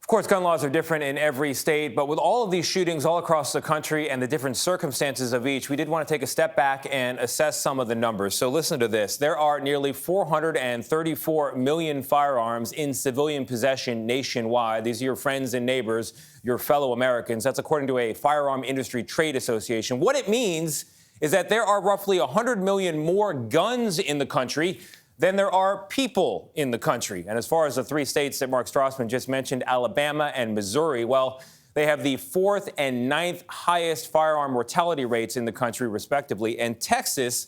Of course, gun laws are different in every state, but with all of these shootings all across the country and the different circumstances of each, we did want to take a step back and assess some of the numbers. So listen to this. There are nearly 434 million firearms in civilian possession nationwide. These are your friends and neighbors, your fellow Americans. That's according to a firearm industry trade association. What it means is that there are roughly 100 million more guns in the country than there are people in the country. And as far as the three states that Mark Strassman just mentioned, Alabama and Missouri, well, they have the 4th and 9th highest firearm mortality rates in the country, respectively. And Texas,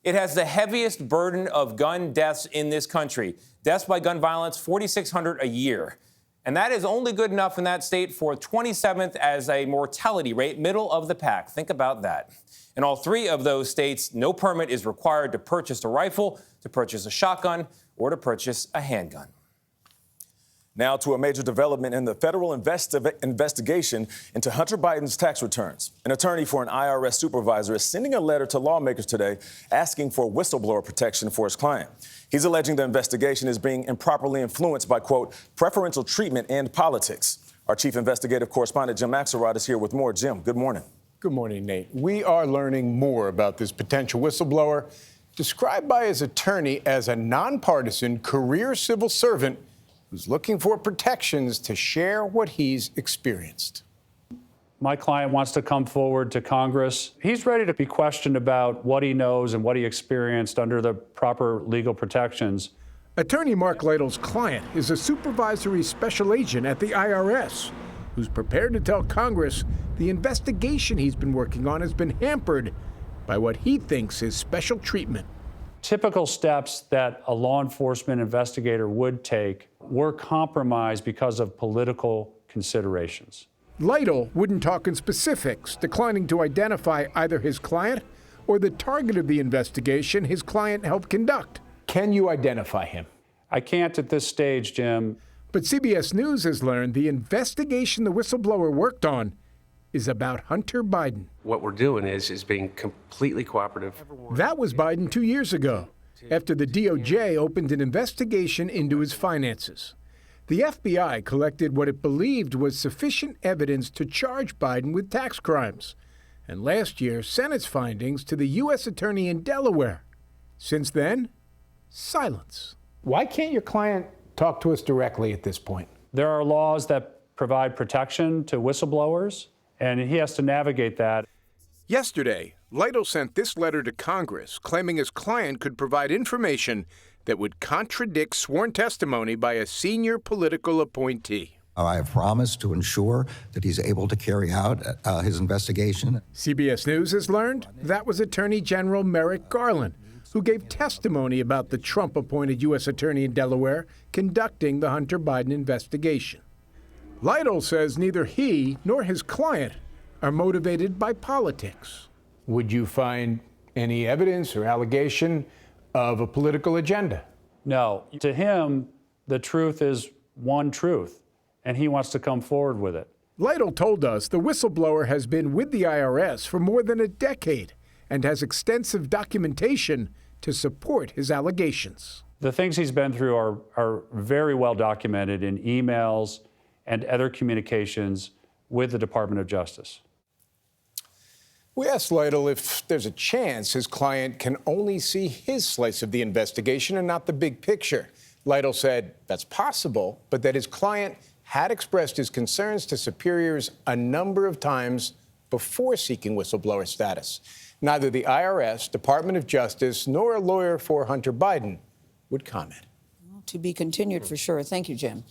it has the heaviest burden of gun deaths in this country. Deaths by gun violence, 4,600 a year. And that is only good enough in that state for 27th as a mortality rate, middle of the pack. Think about that. In all three of those states, no permit is required to purchase a rifle, to purchase a shotgun, or to purchase a handgun. Now to a major development in the federal investigation into Hunter Biden's tax returns. An attorney for an IRS supervisor is sending a letter to lawmakers today asking for whistleblower protection for his client. He's alleging the investigation is being improperly influenced by, quote, preferential treatment and politics. Our chief investigative correspondent, Jim Axelrod, is here with more. Jim, good morning. Good morning, Nate. We are learning more about this potential whistleblower, described by his attorney as a nonpartisan career civil servant who's looking for protections to share what he's experienced. My client wants to come forward to Congress. He's ready to be questioned about what he knows and what he experienced under the proper legal protections. Attorney Mark Lytle's client is a supervisory special agent at the IRS who's prepared to tell Congress the investigation he's been working on has been hampered by what he thinks is special treatment. Typical steps that a law enforcement investigator would take were compromised because of political considerations. Lytle wouldn't talk in specifics, declining to identify either his client or the target of the investigation his client helped conduct. Can you identify him? I can't at this stage, Jim. But CBS News has learned the investigation the whistleblower worked on is about Hunter Biden. What we're doing is being completely cooperative. That was Biden 2 years ago, after the DOJ opened an investigation into his finances. The FBI collected what it believed was sufficient evidence to charge Biden with tax crimes, and last year sent its findings to the U.S. Attorney in Delaware. Since then, silence. Why can't your client talk to us directly at this point? There are laws that provide protection to whistleblowers, and he has to navigate that. Yesterday, Lytle sent this letter to Congress claiming his client could provide information that would contradict sworn testimony by a senior political appointee. I have promised to ensure that he's able to carry out his investigation. CBS News has learned that was Attorney General Merrick Garland, who gave testimony about the Trump-appointed U.S. Attorney in Delaware conducting the Hunter Biden investigation. Lytle says neither he nor his client are motivated by politics. Would you find any evidence or allegation of a political agenda? No. To him, the truth is one truth, and he wants to come forward with it. Lytle told us the whistleblower has been with the IRS for more than a decade and has extensive documentation to support his allegations. The things he's been through are very well documented in emails and other communications with the Department of Justice. We asked Lytle if there's a chance his client can only see his slice of the investigation and not the big picture. Lytle said that's possible, but that his client had expressed his concerns to superiors a number of times before seeking whistleblower status. Neither the IRS, Department of Justice, nor a lawyer for Hunter Biden would comment. To be continued for sure. Thank you, Jim.